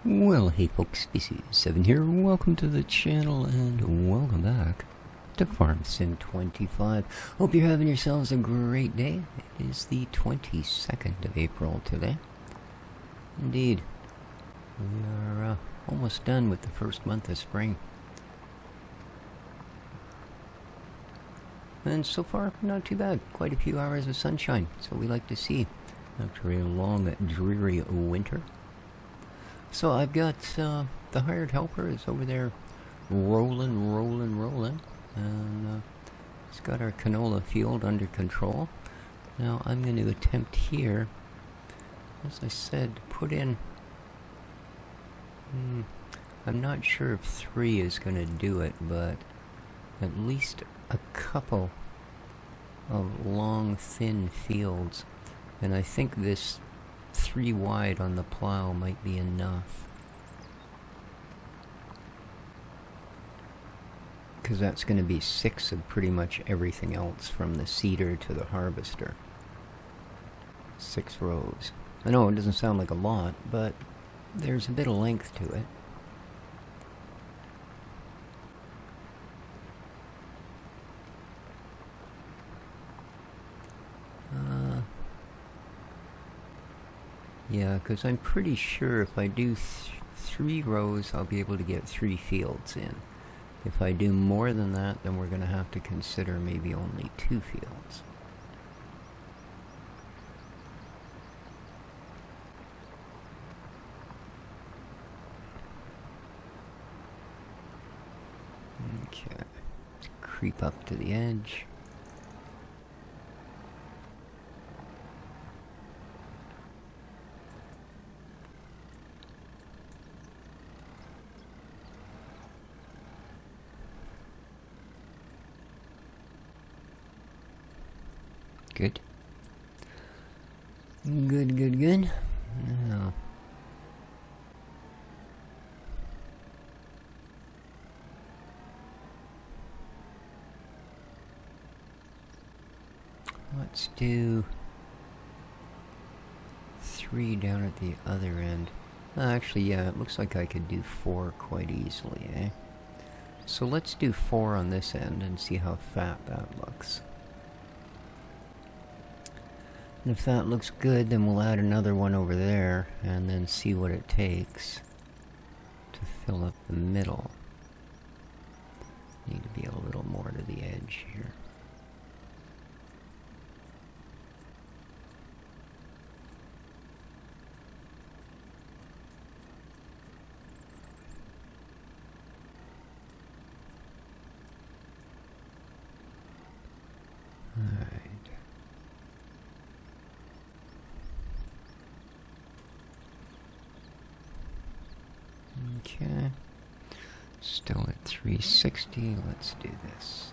Well, hey folks, this is Seven here. Welcome to the channel and welcome back to Farm Sim 25. Hope you're having yourselves a great day. It is the 22nd of April today. Indeed, we are almost done with the first month of spring. And so far, not too bad. Quite a few hours of sunshine, so we like to see after a long, dreary winter. So I've got the hired helper is over there rolling, and he's got our canola field under control. Now I'm going to attempt here, as I said, to put in, I'm not sure if 3 is going to do it, but at least a couple of long, thin fields, and I think this 3 wide on the plow might be enough, because that's going to be 6 of pretty much everything else from the seeder to the harvester. 6 rows. I know it doesn't sound like a lot, but there's a bit of length to it. Yeah, because I'm pretty sure if I do 3 rows, I'll be able to get 3 fields in. If I do more than that, then we're going to have to consider maybe only 2 fields. Okay, let's creep up to the edge. Good. Good. Now, let's do 3 down at the other end. Actually, yeah, it looks like I could do 4 quite easily, eh? So let's do 4 on this end and see how fat that looks. And if that looks good, then we'll add another one over there and then see what it takes to fill up the middle. Need to be a little more to the edge here. Alright. Okay, still at 360, let's do this.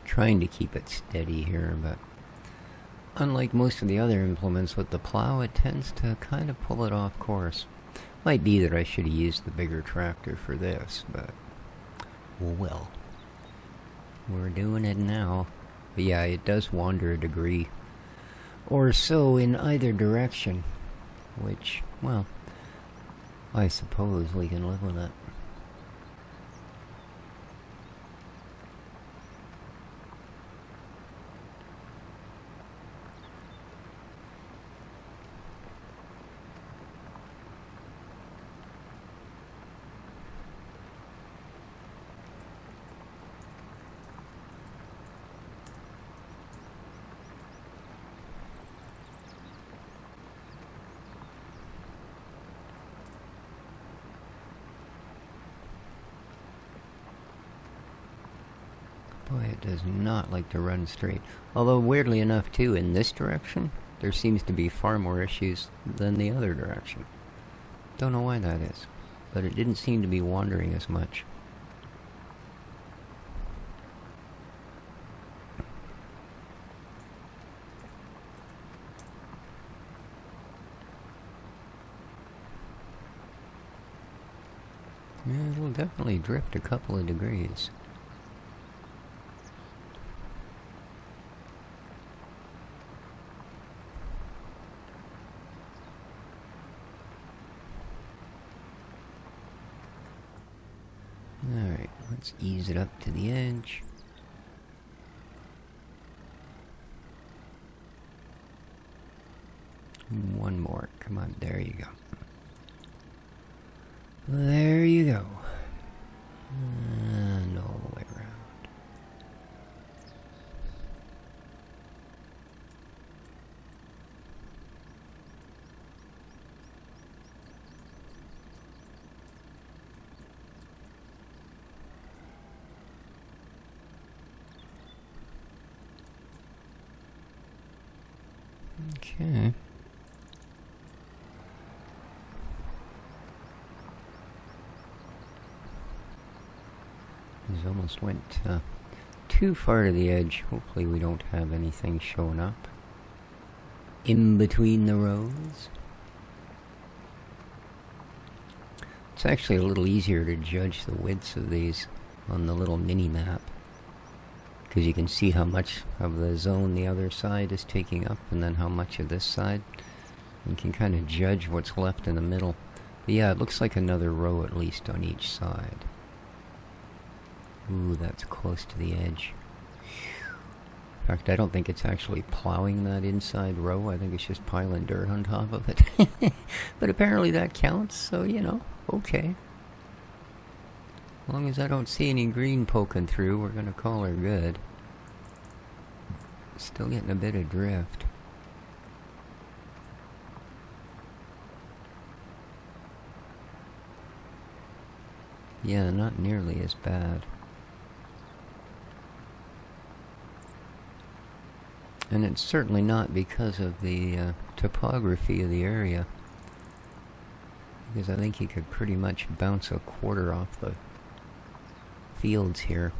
Trying to keep it steady here, but unlike most of the other implements with the plow, it tends to kind of pull it off course. Might be that I should have used the bigger tractor for this, but well, we're doing it now. But yeah, it does wander a degree or so in either direction, which, well, I suppose we can live with it. Boy, it does not like to run straight. Although, weirdly enough, too, in this direction, there seems to be far more issues than the other direction. Don't know why that is, but it didn't seem to be wandering as much. Yeah, it'll definitely drift a couple of degrees. Alright, let's ease it up to the edge. One more. Come on, there you go. There you go. And all the way around. Okay. He's almost went too far to the edge. Hopefully we don't have anything showing up in between the rows. It's actually a little easier to judge the widths of these on the little mini-map, because you can see how much of the zone the other side is taking up and then how much of this side. You can kind of judge what's left in the middle. But yeah, it looks like another row at least on each side. Ooh, that's close to the edge. In fact, I don't think it's actually plowing that inside row. I think it's just piling dirt on top of it. But apparently that counts, so you know, okay. As long as I don't see any green poking through, we're gonna call her good. Still getting a bit of drift. Yeah, not nearly as bad. And it's certainly not because of the topography of the area. Because I think you could pretty much bounce a quarter off the fields here.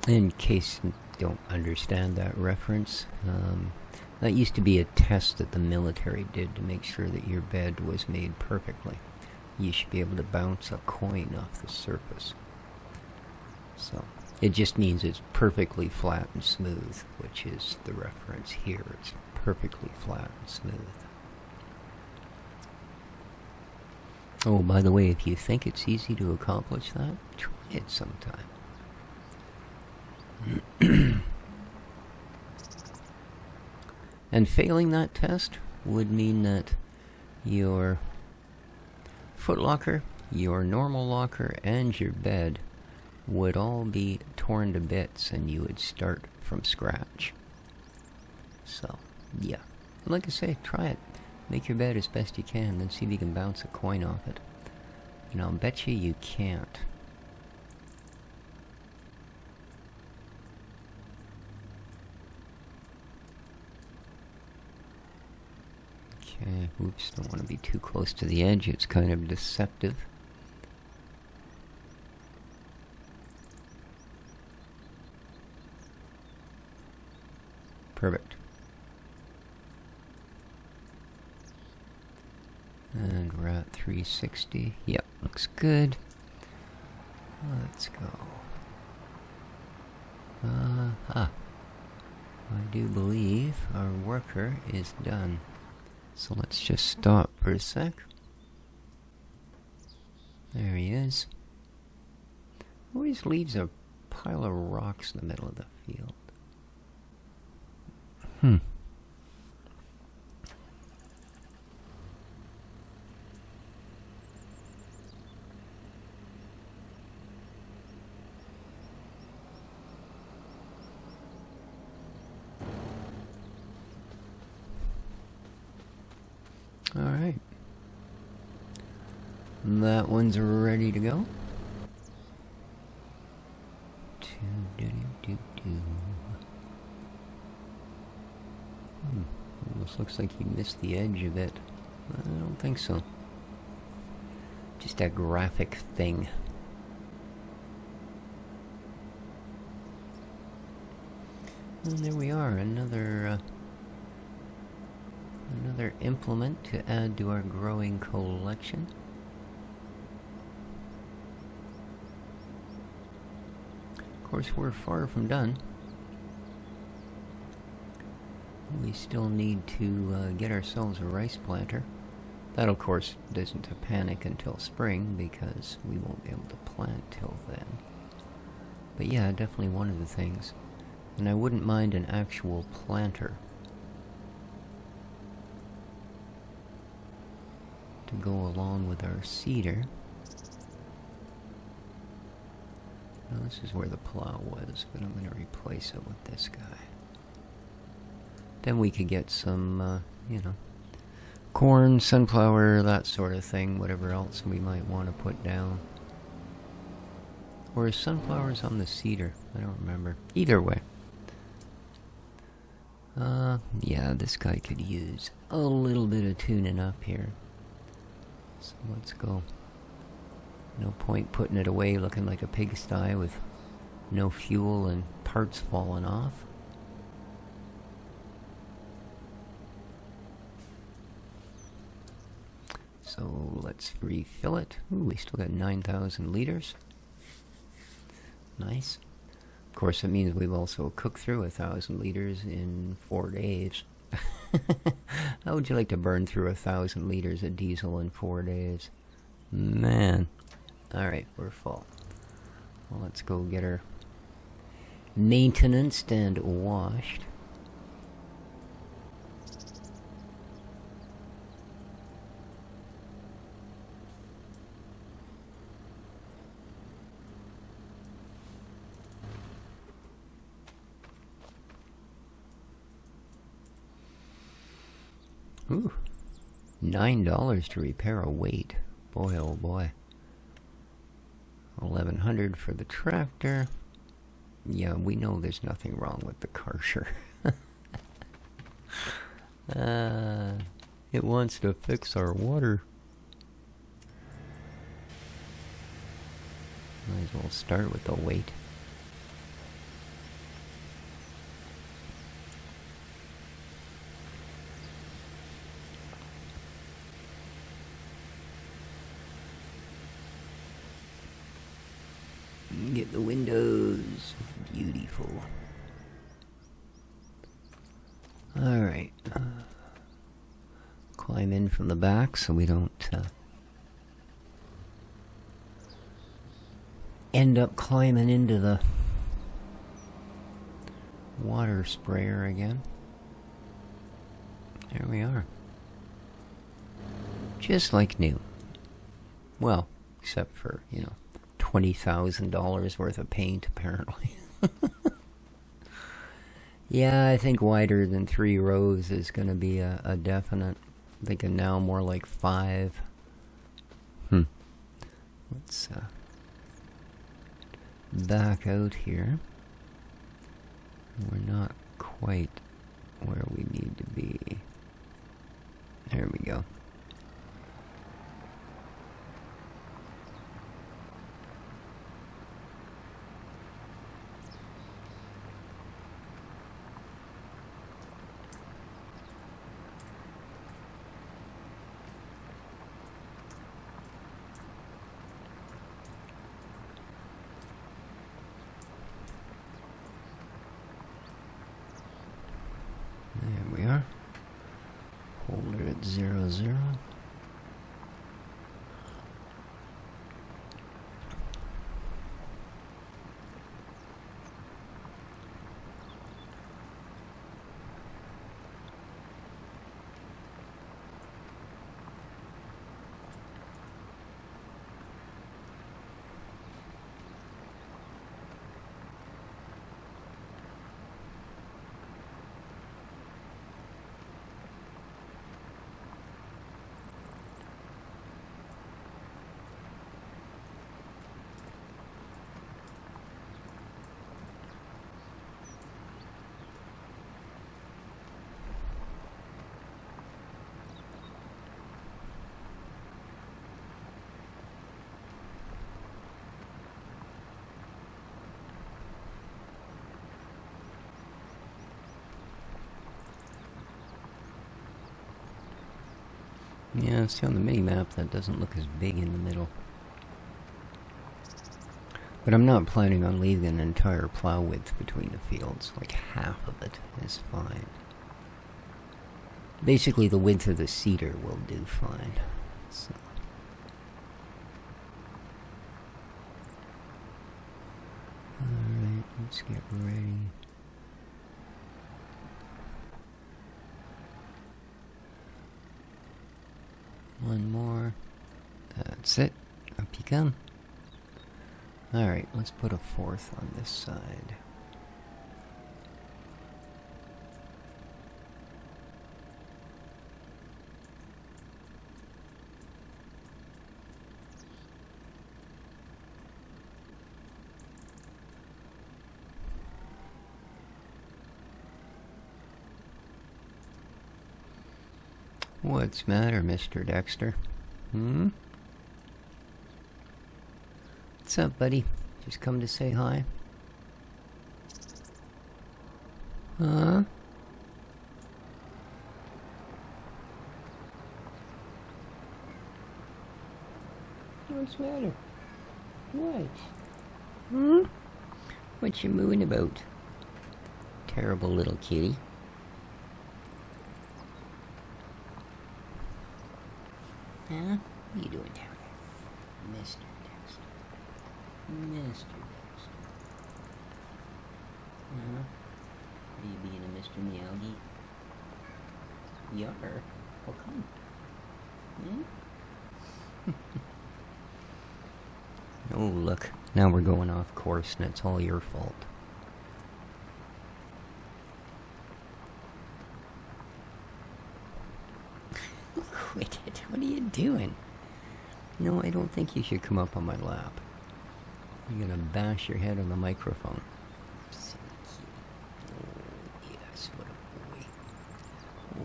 In case you don't understand that reference, that used to be a test that the military did to make sure that your bed was made perfectly. You should be able to bounce a coin off the surface. So, it just means it's perfectly flat and smooth, which is the reference here. It's perfectly flat and smooth. Oh, by the way, if you think it's easy to accomplish that, try it sometime. And failing that test would mean that your footlocker, your normal locker, and your bed would all be torn to bits and you would start from scratch. So, yeah. Like I say, try it. Make your bed as best you can, then see if you can bounce a coin off it. And I'll bet you can't. Okay, oops, don't want to be too close to the edge. It's kind of deceptive. Perfect. And we're at 360. Yep, looks good. Let's go. I do believe our worker is done. So let's just stop for a sec. There he is. Always leaves a pile of rocks in the middle of the field. Alright. That one's ready to go. Almost looks like he missed the edge a bit. I don't think so. Just a graphic thing. And there we are, another Another implement to add to our growing collection. Of course, we're far from done. We still need to get ourselves a rice planter. That, of course, isn't a panic until spring, because we won't be able to plant till then. But yeah, definitely one of the things. And I wouldn't mind an actual planter to go along with our cedar. Now this is where the plow was, but I'm going to replace it with this guy. Then we could get some, you know, corn, sunflower, that sort of thing, whatever else we might want to put down. Or is sunflowers on the cedar? I don't remember. Either way. Yeah, this guy could use a little bit of tuning up here. So let's go. No point putting it away looking like a pigsty with no fuel and parts falling off. So let's refill it. Ooh, we still got 9,000 liters. Nice. Of course, it means we've also cooked through 1,000 liters in 4 days. How would you like to burn through 1,000 liters of diesel in 4 days? Man. Alright, we're full. Well, let's go get her maintenanced and washed. Ooh, $9 to repair a weight. Boy, oh boy. 1,100 for the tractor. Yeah, we know there's nothing wrong with the Karcher. It wants to fix our water. Might as well start with the weight. Get the windows. Beautiful. Alright. Climb in from the back so we don't end up climbing into the water sprayer again. There we are. Just like new. Well, except for, you know, $20,000 worth of paint, apparently. Yeah, I think wider than 3 rows is going to be a definite. I'm thinking now more like 5. Let's back out here. We're not quite where we need to be. There we go. There we are. Hold it at 0, 0. Yeah, see on the mini-map that doesn't look as big in the middle. But I'm not planning on leaving an entire plow width between the fields. Like half of it is fine. Basically the width of the cedar will do fine. So. Alright, let's get ready. One more. That's it. Up you come. Alright, let's put a fourth on this side. What's the matter, Mr. Dexter? Hmm? What's up, buddy? Just come to say hi? Huh? What's the matter? What? Hmm? What you mooing about? Terrible little kitty. Huh? What are you doing down there? Mr. Dexter. Mr. Dexter. Huh? Are you being a Mr. Meowgie? You are? Well, come. Hmm? Oh, look. Now we're going off course, and it's all your fault. Quit it. What are you doing? No, I don't think you should come up on my lap. You're gonna bash your head on the microphone. Oh, yes, what a boy.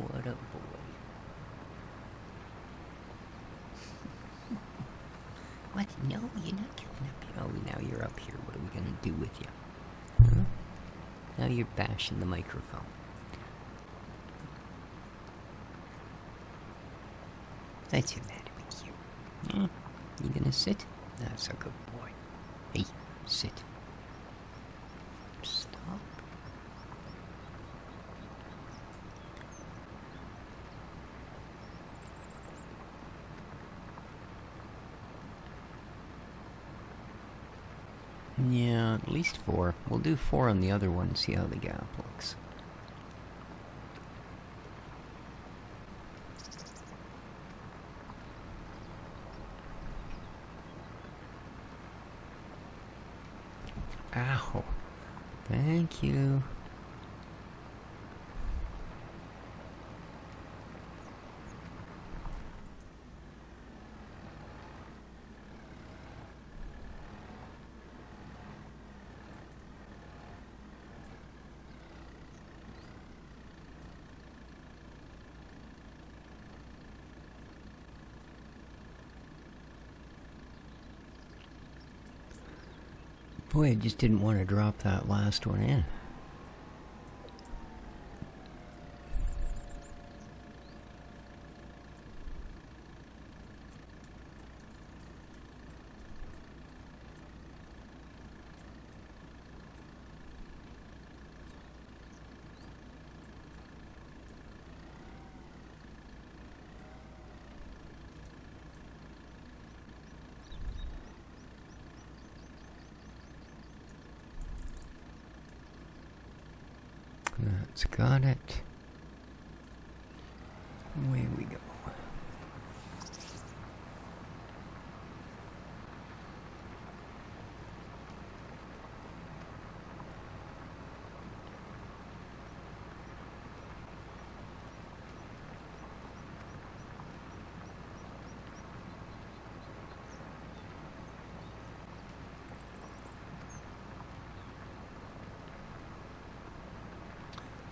What a boy. What? No, you're not coming up here. Oh, now you're up here. What are we gonna do with you? Huh? Now you're bashing the microphone. What's the matter with you? Huh? You gonna sit? That's a good boy. Hey, sit. Stop. Yeah, at least 4. We'll do 4 on the other one, see how the gap looks. Ow. Thank you. Boy, I just didn't want to drop that last one in. That's got it. Away we go.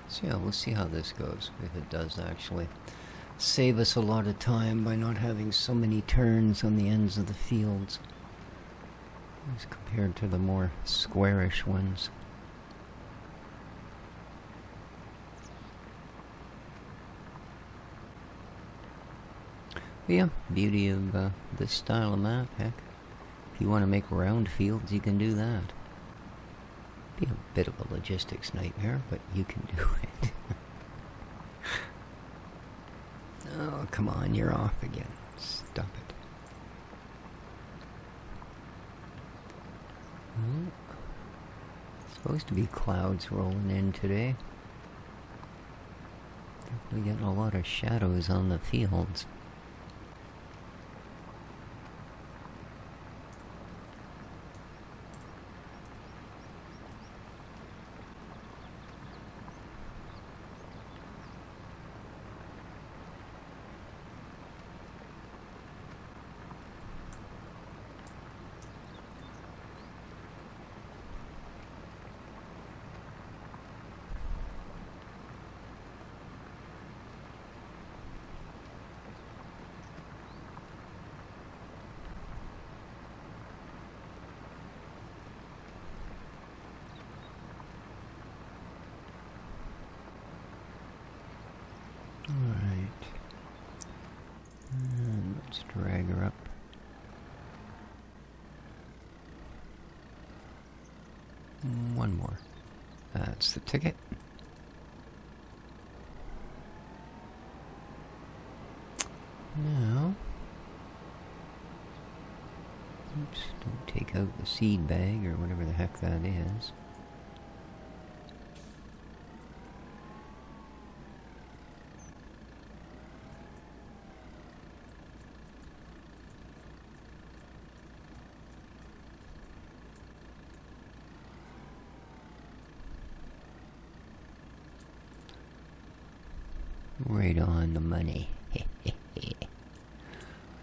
So yeah, we'll see how this goes, if it does actually save us a lot of time by not having so many turns on the ends of the fields as compared to the more squarish ones. But yeah, beauty of this style of map, heck. If you want to make round fields, you can do that. Be a bit of a logistics nightmare, but you can do it. Oh, come on, you're off again. Stop it. Well, supposed to be clouds rolling in today. Definitely getting a lot of shadows on the fields. Alright. And let's drag her up. One more. That's the ticket. Now, oops, don't take out the seed bag or whatever the heck that is. Right on the money.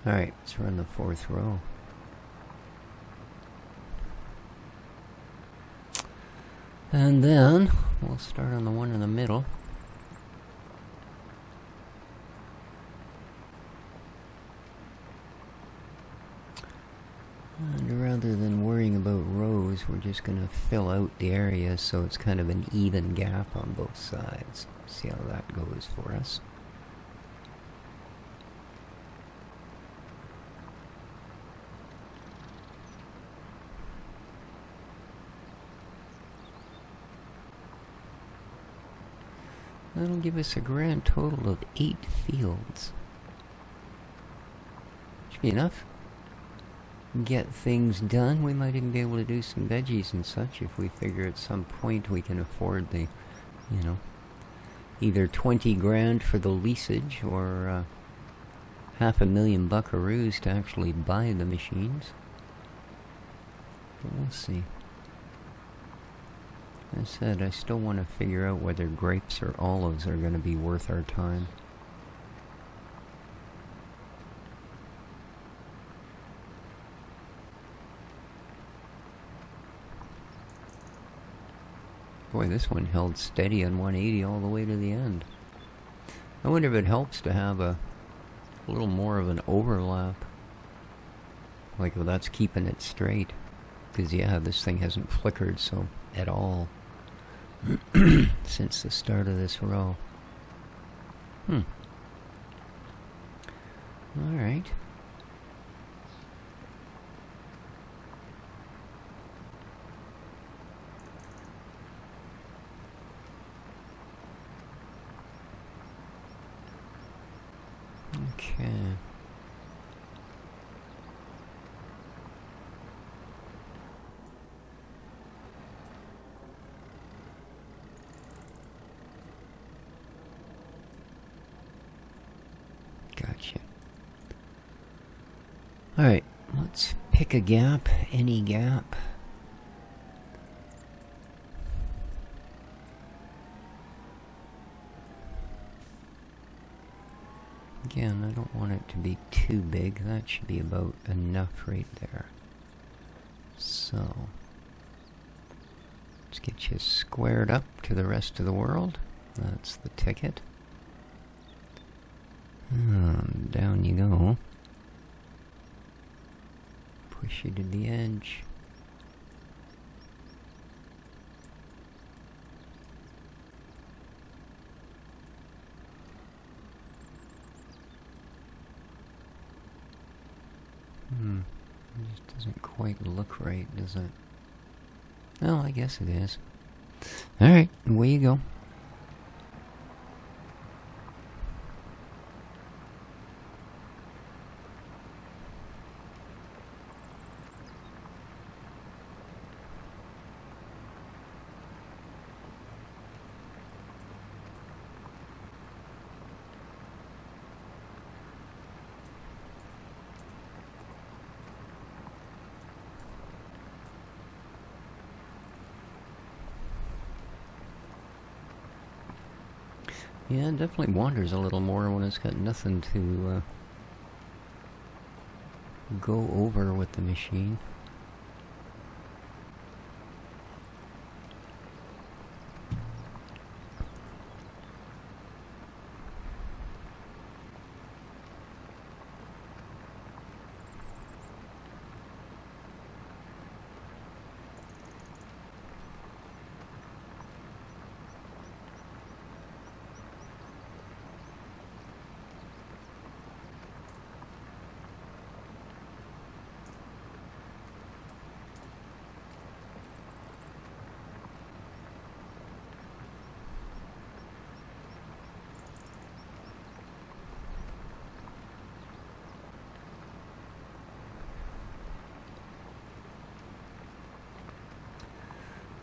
Alright, let's run the fourth row. And then we'll start on the one in the middle. And rather than worrying about rows, we're just going to fill out the area so it's kind of an even gap on both sides. See how that goes for us. That'll give us a grand total of 8 fields. Should be enough. Get things done. We might even be able to do some veggies and such if we figure at some point we can afford the, you know, either 20 grand for the leasage or $500,000 buckaroos to actually buy the machines. But we'll see. As I said, I still want to figure out whether grapes or olives are going to be worth our time. Boy, this one held steady on 180 all the way to the end. I wonder if it helps to have a little more of an overlap. Like, well, that's keeping it straight. Because, yeah, this thing hasn't flickered so at all since the start of this row. Alright. Okay. Gotcha. Alright, let's pick a gap, any gap. Again, I don't want it to be too big. That should be about enough right there. So, let's get you squared up to the rest of the world. That's the ticket. Down you go. Push you to the edge. It doesn't quite look right, does it? Well, I guess it is. Alright, away you go. Yeah, it definitely wanders a little more when it's got nothing to go over with the machine.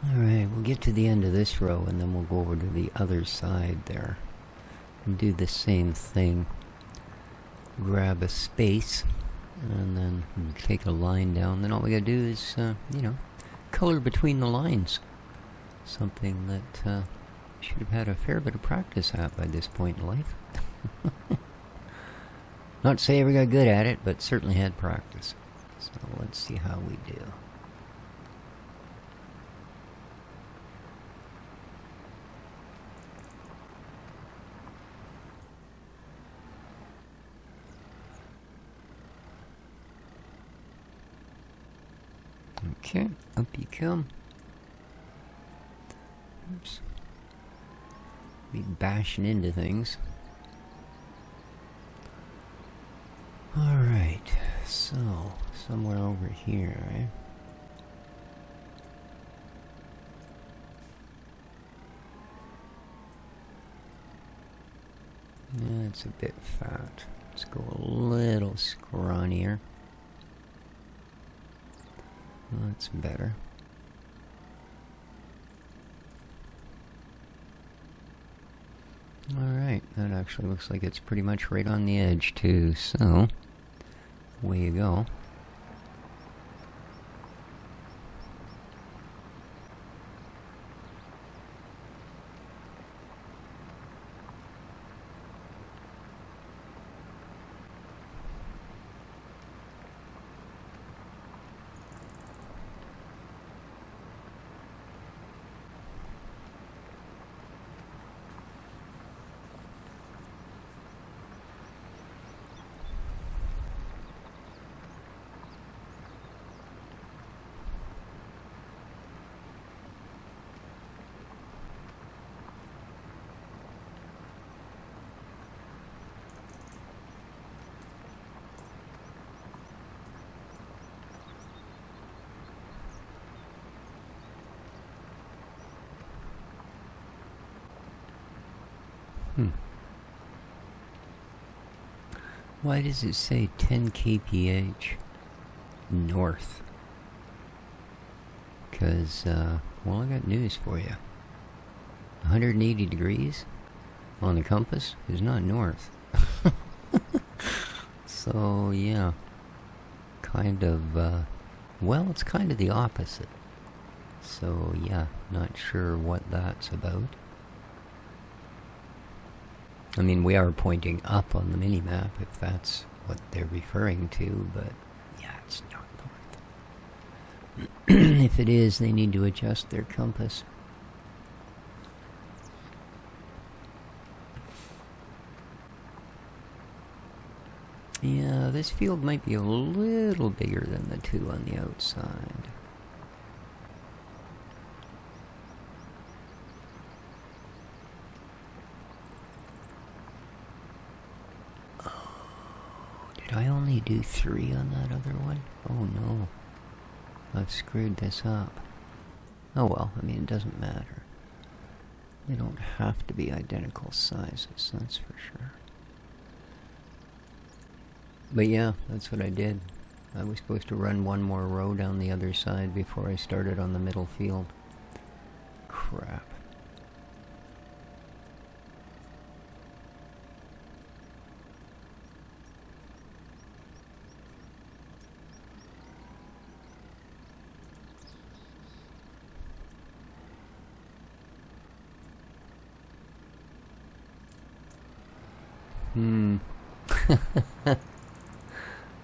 Alright, we'll get to the end of this row and then we'll go over to the other side there and do the same thing. Grab a space and then take a line down. Then all we gotta do is, color between the lines. Something that should have had a fair bit of practice at by this point in life. Not to say I ever got good at it, but certainly had practice. So let's see how we do. Okay, up you come. Oops. Be bashing into things. Alright, so, somewhere over here, right? Yeah, it's a bit fat. Let's go a little scrawnier. That's better. Alright, that actually looks like it's pretty much right on the edge too, so away you go. Why does it say 10 kph north? Because, well, I got news for you. 180 degrees on the compass is not north. So, yeah. Kind of, well, it's kind of the opposite. So, yeah, not sure what that's about. I mean, we are pointing up on the mini-map, if that's what they're referring to, but yeah, it's not north. If it is, they need to adjust their compass. Yeah, this field might be a little bigger than the two on the outside. Did I only only do 3 on that other one? Oh no. I've screwed this up. Oh well, I mean, it doesn't matter. They don't have to be identical sizes, that's for sure. But yeah, that's what I did. I was supposed to run one more row down the other side before I started on the middle field. Crap.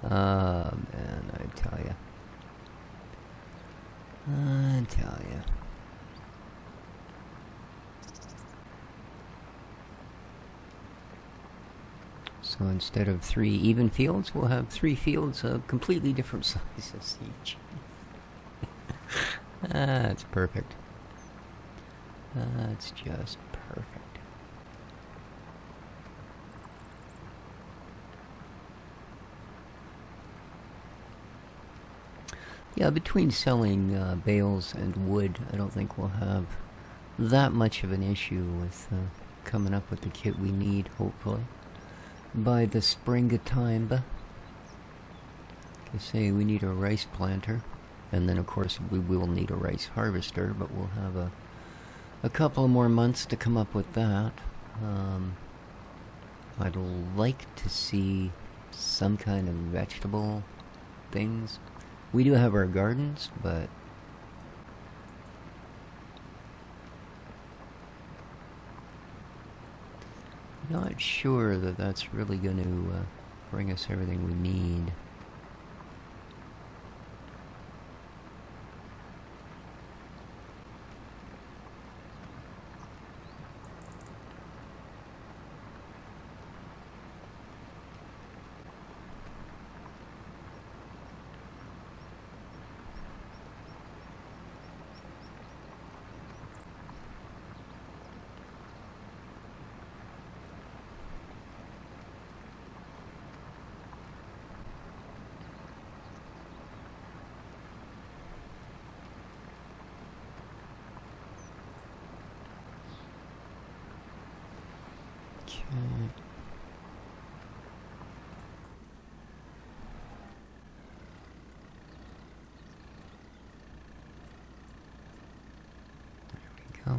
Oh man, I tell ya. I tell ya. So instead of 3 even fields, we'll have 3 fields of completely different sizes each. That's perfect. That's just perfect. Yeah, between selling bales and wood, I don't think we'll have that much of an issue with coming up with the kit we need, hopefully, by the springtime. Like I say, we need a rice planter, and then of course we will need a rice harvester, but we'll have a couple more months to come up with that. I'd like to see some kind of vegetable things. We do have our gardens, but not sure that that's really going to bring us everything we need. There we go.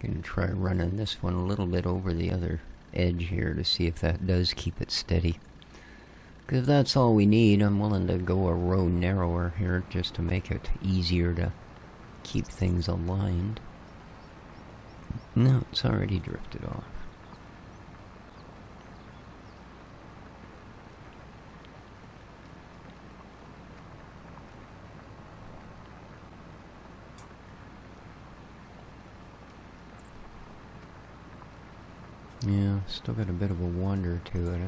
Gonna try running this one a little bit over the other edge here to see if that does keep it steady. Because if that's all we need, I'm willing to go a row narrower here just to make it easier to keep things aligned. No, it's already drifted off. Yeah, still got a bit of a wander to it,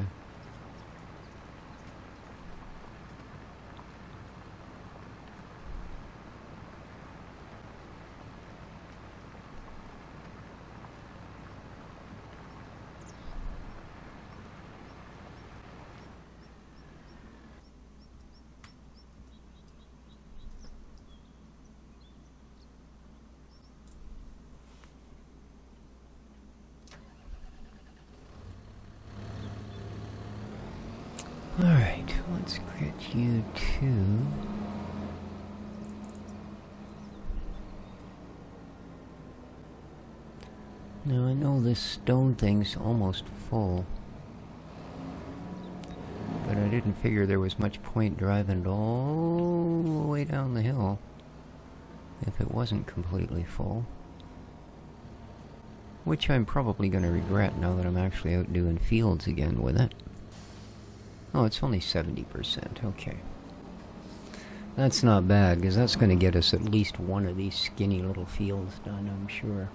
Alright, let's get you to... Now I know this stone thing's almost full, but I didn't figure there was much point driving it all the way down the hill if it wasn't completely full. Which I'm probably going to regret now that I'm actually out doing fields again with it. Oh, it's only 70%, okay. That's not bad, because that's going to get us at least one of these skinny little fields done, I'm sure.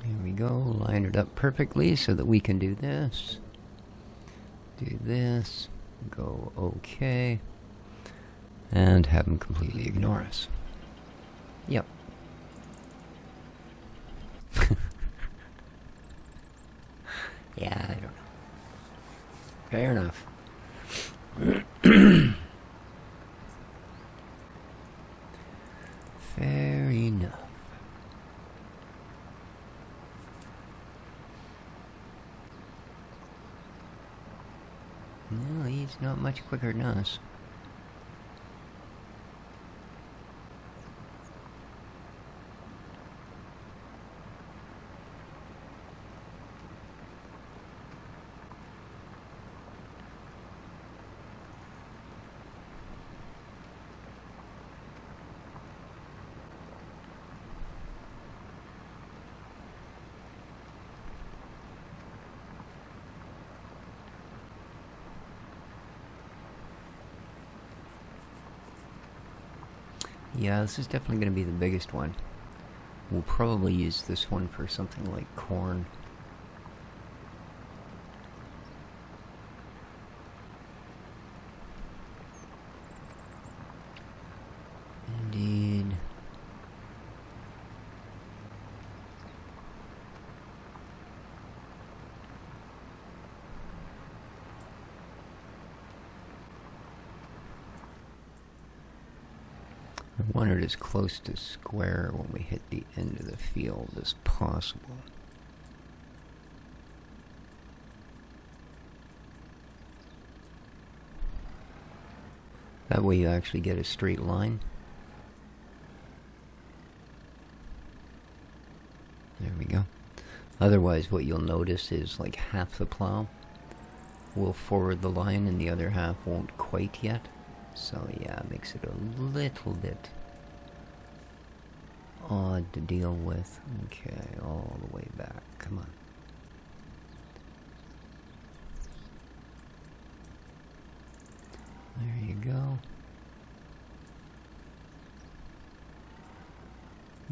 Here we go, line it up perfectly so that we can do this. Do this, go OK, and have them completely ignore us. Yep. Yeah, I don't know. Fair enough. Fair enough. No, he's not much quicker than us. Yeah, this is definitely going to be the biggest one. We'll probably use this one for something like corn. Indeed. I want it as close to square when we hit the end of the field as possible. That way you actually get a straight line. There we go. Otherwise, what you'll notice is like half the plow will forward the line and the other half won't quite yet. So yeah, it makes it a little bit odd to deal with. Okay, all the way back. Come on. There you go.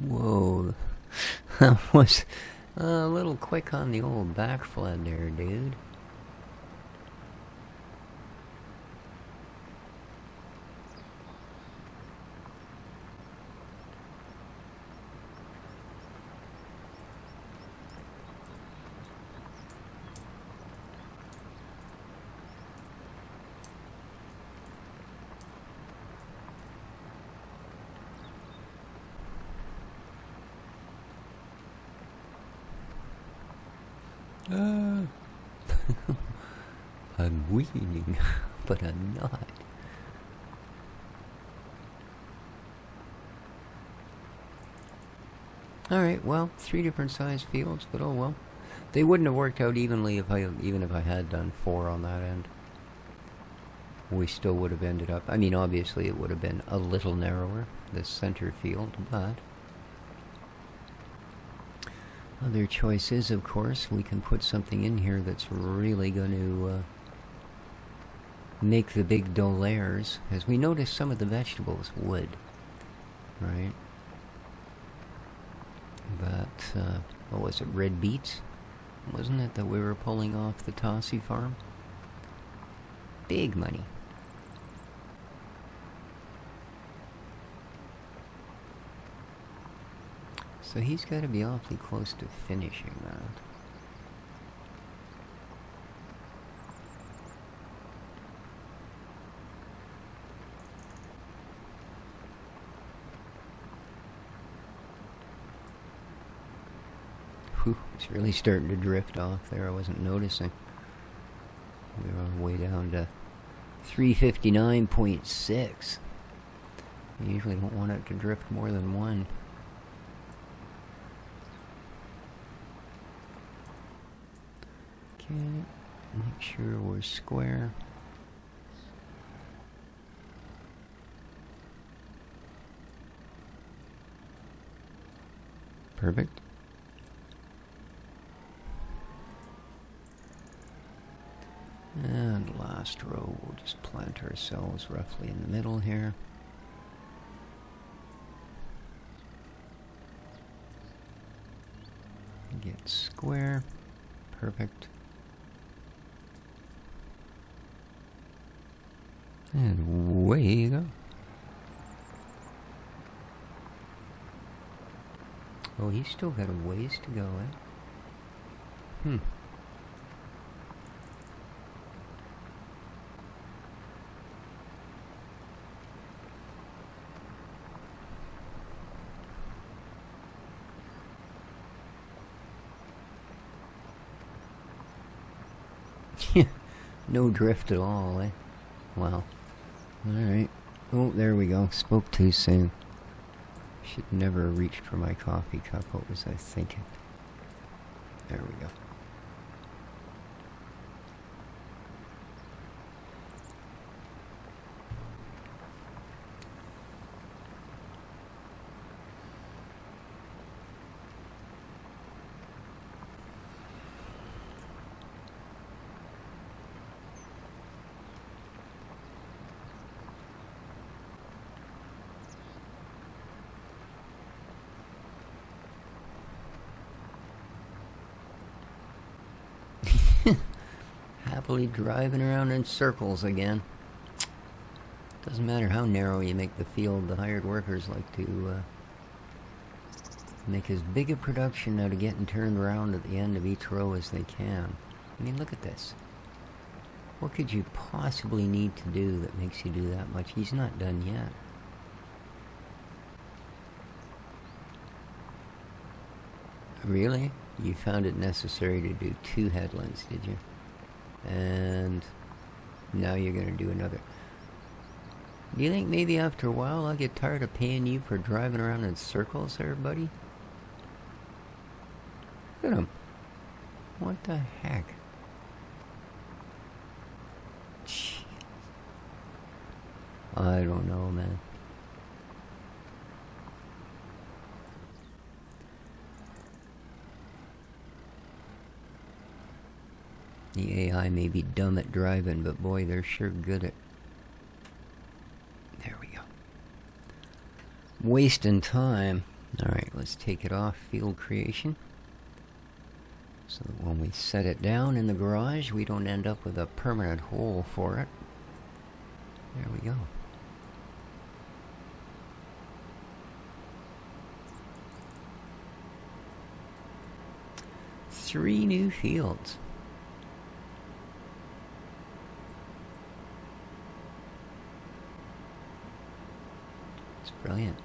Whoa. That was a little quick on the old back flood there, dude. I'm weaning, but I'm not. Alright, well, 3 different size fields, but oh well. They wouldn't have worked out evenly even if I had done 4 on that end. We still would have ended up, I mean, obviously it would have been a little narrower, this center field, but other choice is, of course, we can put something in here that's really going to make the big dolaires. As we noticed, some of the vegetables would, right? But, what was it, red beets? Wasn't it that we were pulling off the Tossie farm? Big money. So he's got to be awfully close to finishing that. Whew, it's really starting to drift off there. I wasn't noticing. We were way down to 359.6. You usually don't want it to drift more than 1. Okay, make sure we're square. Perfect. And last row, we'll just plant ourselves roughly in the middle here. Get square. Perfect. And away you go. Oh, he's still got a ways to go, eh? No drift at all, eh? Wow. Alright. Oh, there we go. Spoke too soon. Should never have reached for my coffee cup. What was I thinking? There we go. Happily driving around in circles again. Doesn't matter how narrow you make the field, the hired workers like to make as big a production out of getting turned around at the end of each row as they can. I mean, look at this. What could you possibly need to do that makes you do that much? He's not done yet. Really? You found it necessary to do 2 headlands, did you? And now you're going to do another. Do you think maybe after a while I'll get tired of paying you for driving around in circles there, buddy? Look at him. What the heck? I don't know, man. The AI may be dumb at driving, but boy, they're sure good at... There we go. Wasting time. Alright, let's take it off field creation. So that when we set it down in the garage, we don't end up with a permanent hole for it. There we go. Three new fields. It's brilliant.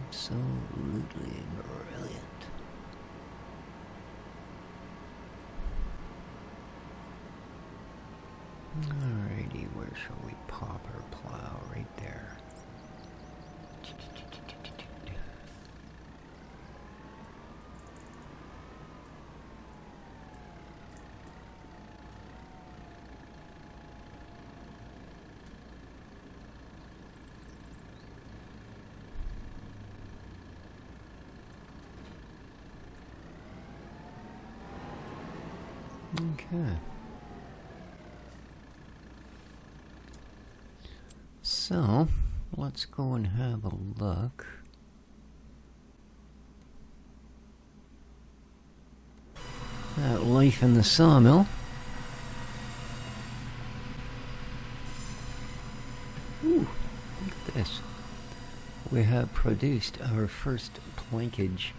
Absolutely brilliant. Alrighty, where shall we pop our plow? Right there. Okay. So, let's go and have a look at life in the sawmill. Ooh, look at this. We have produced our first plankage.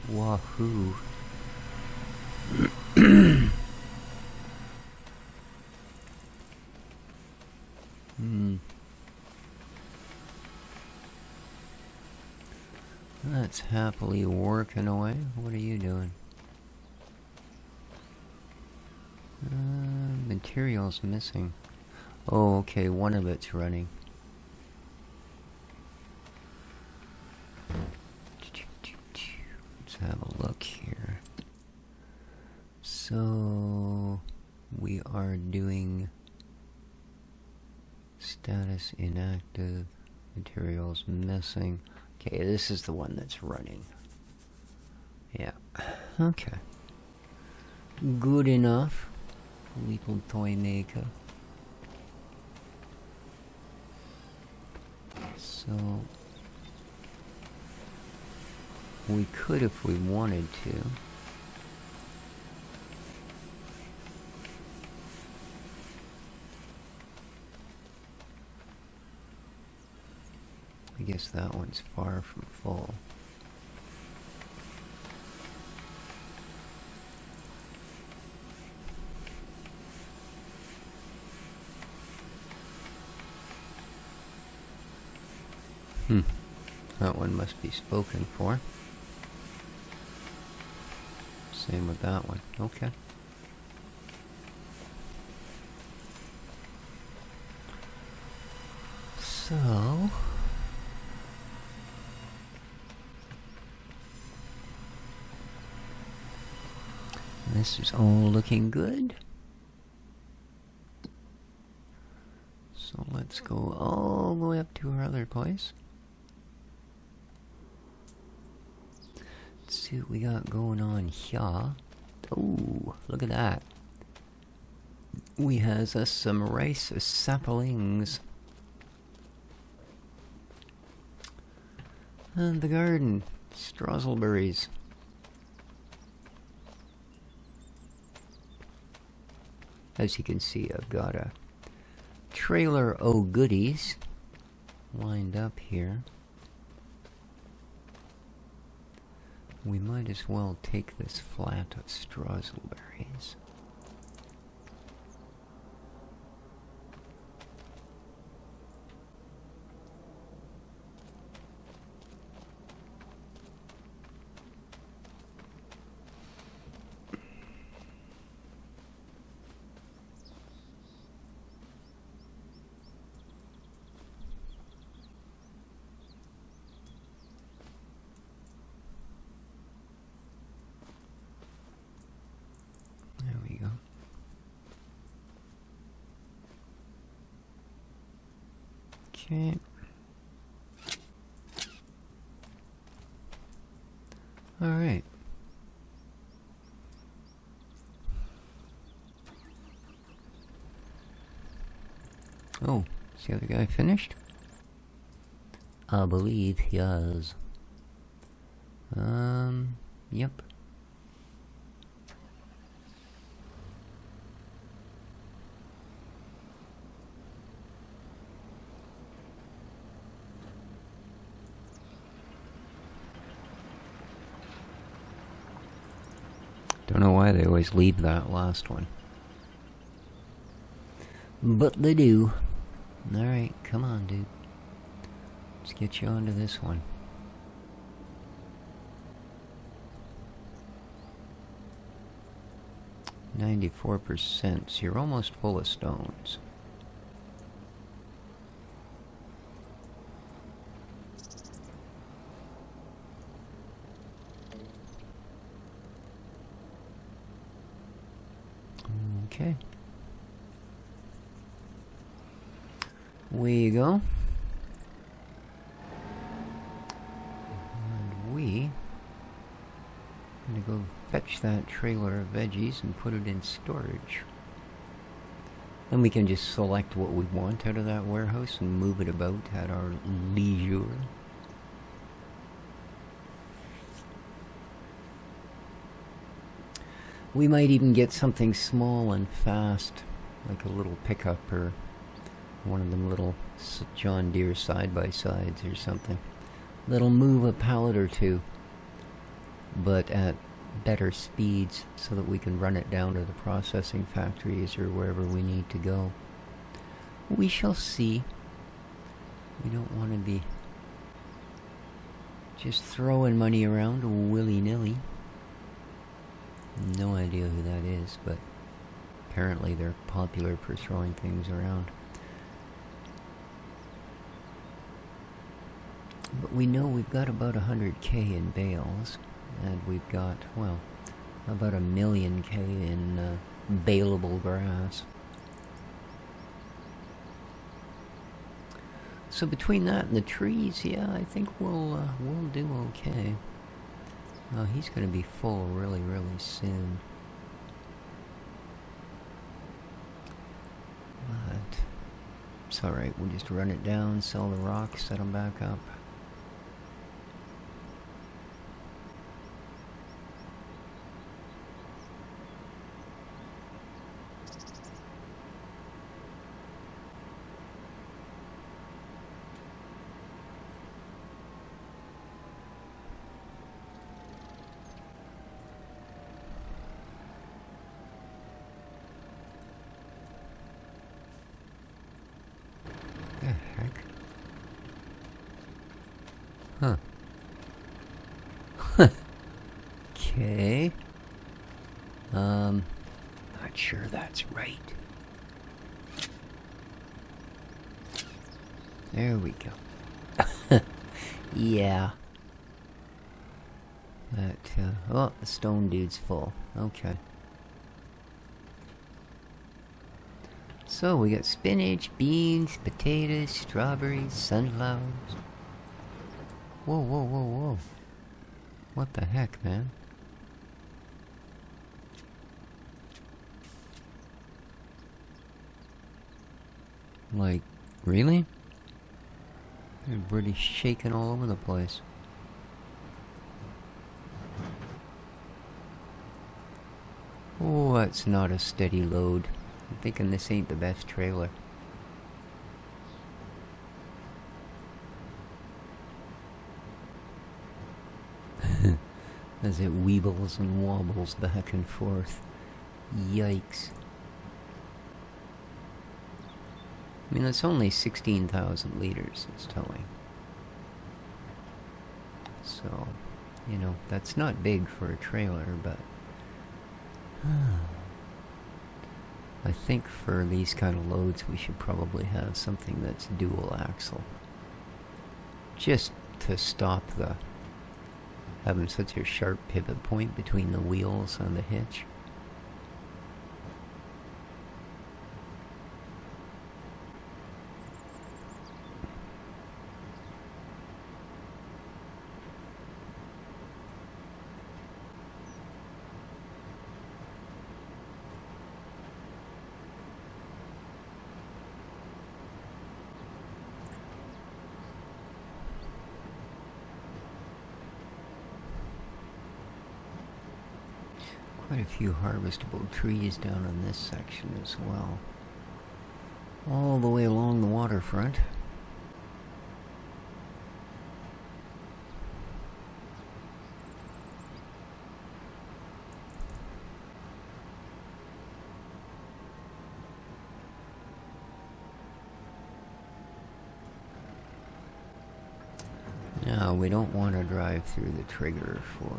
Wahoo. That's happily working away. What are you doing? Materials missing. Oh, okay, one of it's running. Let's have a look here. So we are doing Status inactive. Materials missing. Okay, this is the one that's running. Yeah. Okay. Good enough. Little toy maker. So we could, if we wanted to, I guess that one's far from full. That one must be spoken for. Same with that one. Okay. So this is all looking good. So let's go all the way up to our other place. Let's see what we got going on here. Oh, look at that. We has us some rice saplings. And the garden, strosselberries. As you can see, I've got a trailer o' goodies lined up here. We might as well take this flat of strosselberries. Okay. All right. Oh, is the other guy finished? I believe he has. Yep. Don't know why they always leave that last one. But they do. Alright, come on, dude. Let's get you onto this one. %, so you're almost full of stones. Okay. Away you go. And we gonna go fetch that trailer of veggies and put it in storage. Then we can just select what we want out of that warehouse and move it about at our leisure. We might even get something small and fast, like a little pickup or one of them little John Deere side-by-sides or something. That'll move a pallet or two, but at better speeds so that we can run it down to the processing factories or wherever we need to go. We shall see. We don't want to be just throwing money around willy-nilly. No idea who that is, but apparently they're popular for throwing things around. But we know we've got about 100K in bales, and we've got, well, about 1,000,000K in baleable grass. So between that and the trees, yeah, I think we'll do okay. He's gonna be full really, really soon. But it's alright, we'll just run it down, sell the rocks, set them back up. The heck? Huh. Okay. Not sure that's right. There we go. Yeah. That, oh, the stone dude's full. Okay. So, we got spinach, beans, potatoes, strawberries, sunflowers. Whoa, whoa, whoa, whoa. What the heck, man? Like, really? Everybody's shaking all over the place. Oh, that's not a steady load. I'm thinking this ain't the best trailer. As it weebles and wobbles back and forth. Yikes. I mean, it's only 16,000 liters it's towing. So, you know, that's not big for a trailer, but I think for these kind of loads we should probably have something that's dual axle. Just to stop the having such a sharp pivot point between the wheels on the hitch. Quite a few harvestable trees down in this section as well. All the way along the waterfront. Now, we don't want to drive through the trigger for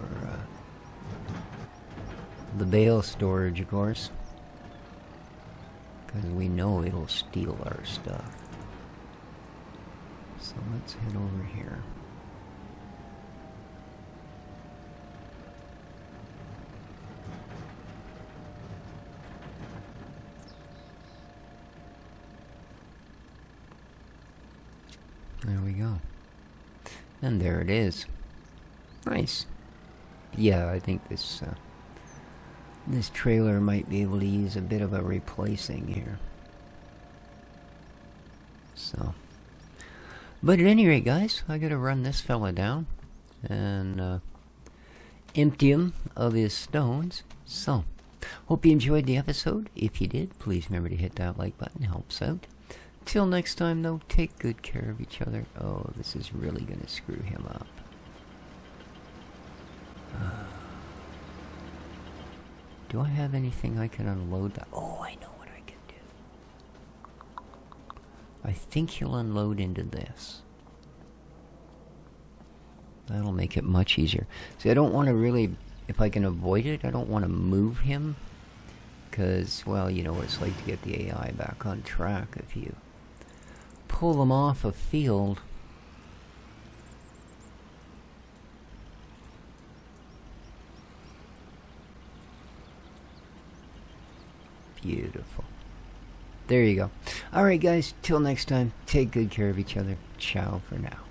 the bale storage, of course, because we know it'll steal our stuff. So let's head over here. There we go. And there it is. Nice. Yeah, I think this this trailer might be able to use a bit of a replacing here. So, but at any rate, guys, I gotta run this fella down and empty him of his stones. So, hope you enjoyed the episode. If you did, please remember to hit that like button. It helps out. Till next time, though, take good care of each other. Oh, this is really gonna screw him up. Do I have anything I can unload that? Oh, I know what I can do. I think he'll unload into this. That'll make it much easier. See, I don't want to really, if I can avoid it, I don't want to move him. Because, well, you know what it's like to get the AI back on track if you pull them off a field. Beautiful. There you go. Alright guys, till next time, take good care of each other. Ciao for now.